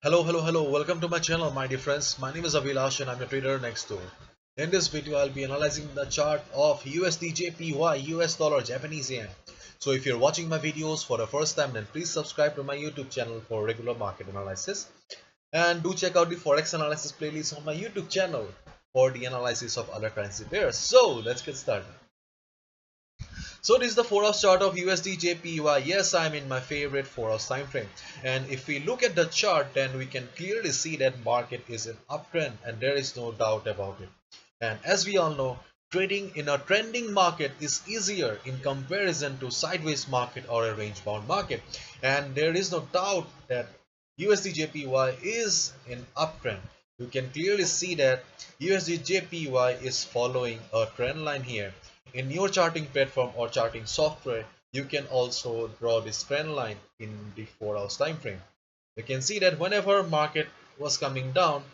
Hello. Welcome to my channel, my dear friends. My name is Avilash and I'm your trader next door. In this video, I'll be analyzing the chart of USDjpy, US dollar, Japanese yen. So if you're watching my videos for the first time, then please subscribe to my YouTube channel for regular market analysis. And do check out the Forex analysis playlist on my YouTube channel for the analysis of other currency pairs. So let's get started. So this is the 4-hour chart of USD JPY. Yes, I'm in my favorite 4-hour time frame. And if we look at the chart, then we can clearly see that market is in uptrend, and there is no doubt about it. And as we all know, trading in a trending market is easier in comparison to sideways market or a range bound market. And there is no doubt that USD JPY is in uptrend. You can clearly see that USD JPY is following a trend line here. In your charting platform or charting software, you can also draw this trend line in the 4 hours time frame. You can see that whenever market was coming down,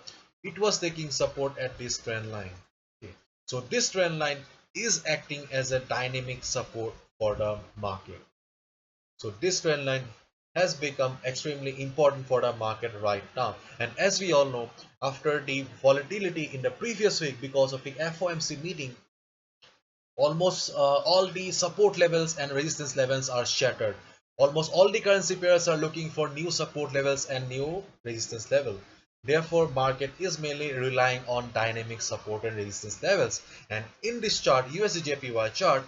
it was taking support at this trend line. Okay. So this trend line is acting as a dynamic support for the market. So this trend line has become extremely important for the market right now. And as we all know, after the volatility in the previous week because of the FOMC meeting, almost all the support levels and resistance levels are shattered. Almost all the currency pairs are looking for new support levels and new resistance level. Therefore, market is mainly relying on dynamic support and resistance levels. And in this chart, USDjpy chart,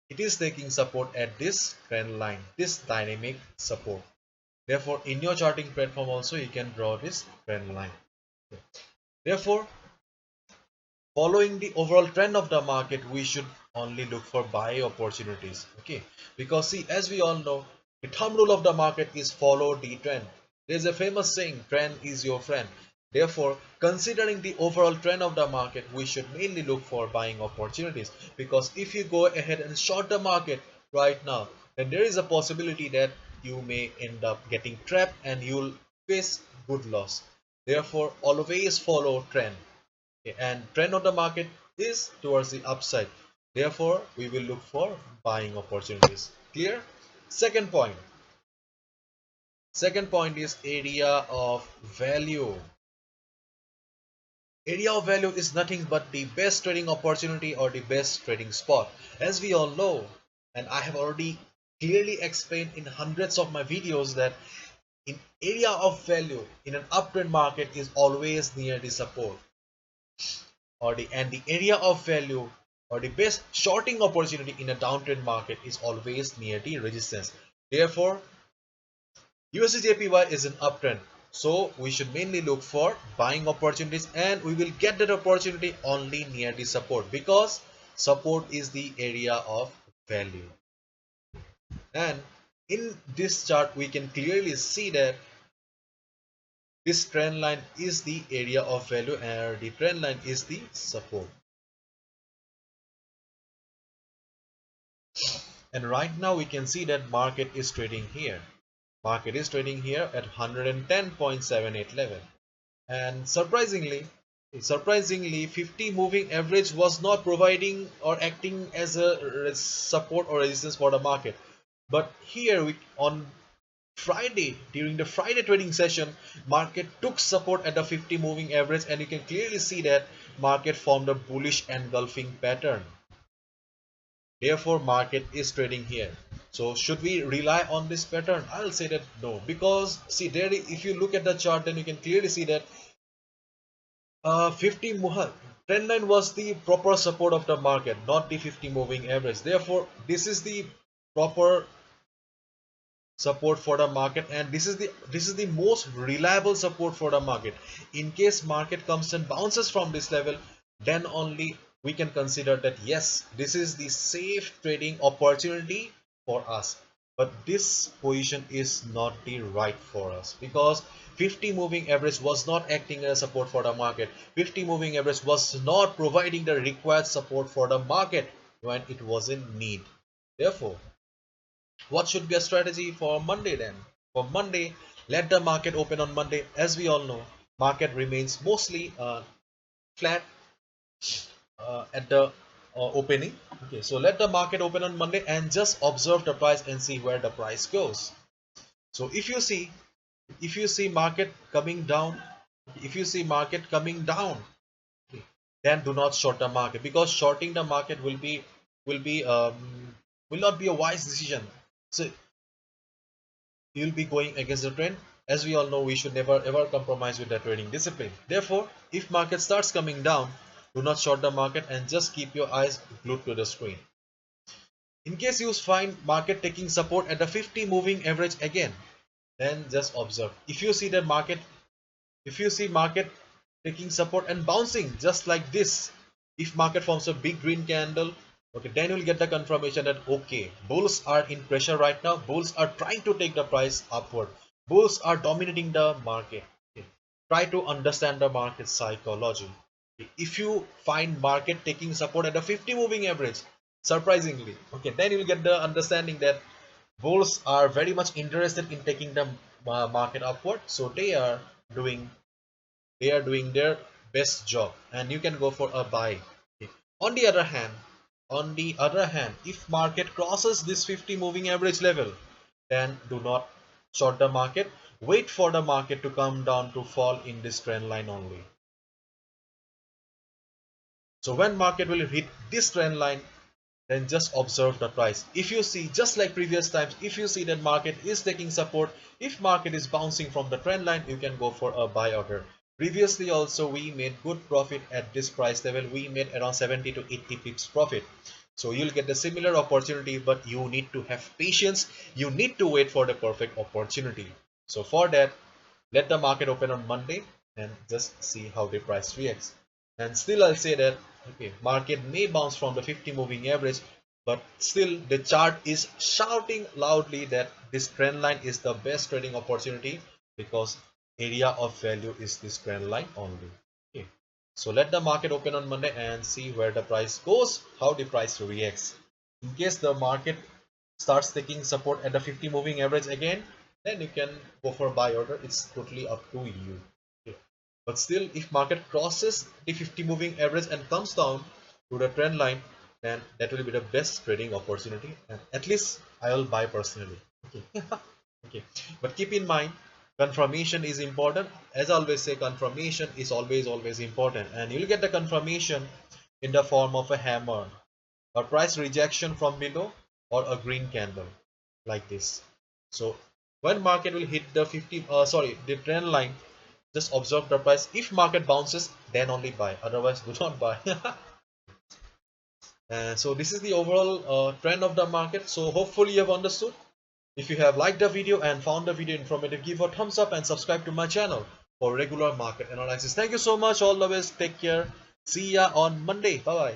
it is taking support at this trend line, this dynamic support. Therefore, in your charting platform also, you can draw this trend line. Therefore, following the overall trend of the market, we should only look for buy opportunities. Okay, because see, as we all know, the thumb rule of the market is follow the trend. There's a famous saying, trend is your friend. Therefore, considering the overall trend of the market, we should mainly look for buying opportunities, because if you go ahead and short the market right now, then there is a possibility that you may end up getting trapped and you'll face good loss. Therefore, always follow trend. Okay, and trend of the market is towards the upside. Therefore, we will look for buying opportunities. Clear? Second point. Second point is area of value. Area of value is nothing but the best trading opportunity or the best trading spot. As we all know, and I have already clearly explained in hundreds of my videos, that in area of value in an uptrend market is always near the support, or the area of value or the best shorting opportunity in a downtrend market is always near the resistance. Therefore, USDjpy is an uptrend, so we should mainly look for buying opportunities, and we will get that opportunity only near the support, because support is the area of value. And in this chart, we can clearly see that this trend line is the area of value and the trend line is the support. And right now we can see that market is trading here. Market is trading here at 110.78 level. And surprisingly, 50 moving average was not providing or acting as a support or resistance for the market. But here on Friday, during the Friday trading session, market took support at the 50 moving average, and you can clearly see that market formed a bullish engulfing pattern. Therefore, market is trading here. So should we rely on this pattern? I'll say that no, because see there, if you look at the chart, then you can clearly see that 50 trend line was the proper support of the market, not the 50 moving average. Therefore, this is the proper support for the market, and this is the most reliable support for the market. In case market comes and bounces from this level, then only we can consider that yes, this is the safe trading opportunity for us. But this position is not the right for us, because 50 moving average was not acting as support for the market. 50 moving average was not providing the required support for the market when it was in need. Therefore, what should be a strategy for Monday then? For Monday, let the market open on Monday. As we all know, market remains mostly flat at the opening. Okay, so let the market open on Monday and just observe the price and see where the price goes. So if you see, If you see market coming down, if you see market coming down, then do not short the market, because shorting the market will be will not be a wise decision. So you'll be going against the trend. As we all know, we should never ever compromise with the trading discipline. Therefore, if market starts coming down, do not short the market and just keep your eyes glued to the screen. In case you find market taking support at the 50 moving average again, then just observe. If you see market taking support and bouncing just like this, if market forms a big green candle, okay, then you'll get the confirmation that okay, bulls are in pressure right now. Bulls are trying to take the price upward. Bulls are dominating the market. Okay. Try to understand the market psychology. If you find market taking support at the 50 moving average, surprisingly, okay, then you'll get the understanding that bulls are very much interested in taking the market upward. So doing they are doing their best job, and you can go for a buy. Okay. On the other hand, if market crosses this 50 moving average level, then do not short the market. Wait for the market to come down to fall in this trend line only. So when market will hit this trend line, then just observe the price. If you see, just like previous times, if you see that market is taking support, if market is bouncing from the trend line, you can go for a buy order. Previously also we made good profit at this price level. We made around 70 to 80 pips profit. So you'll get a similar opportunity, but you need to have patience. You need to wait for the perfect opportunity. So for that, let the market open on Monday and just see how the price reacts. And still I'll say that okay, market may bounce from the 50 moving average, but still the chart is shouting loudly that this trend line is the best trading opportunity, because area of value is this trend line only. Okay, so let the market open on Monday and see where the price goes, how the price reacts. In case the market starts taking support at the 50 moving average again, then you can go for a buy order. It's totally up to you. Okay. But still, if market crosses the 50 moving average and comes down to the trend line, then that will be the best trading opportunity, and at least I will buy personally. Okay. Okay, but keep in mind, confirmation is important. As I always say, confirmation is always important, and you'll get the confirmation in the form of a hammer, a price rejection from below, or a green candle like this. So when market will hit the the trend line, just observe the price. If market bounces, then only buy, otherwise do not buy. So this is the overall trend of the market. So hopefully you have understood. If you have liked the video and found the video informative, give a thumbs up and subscribe to my channel for regular market analysis. Thank you so much. All the best. Take care. See ya on Monday. Bye bye.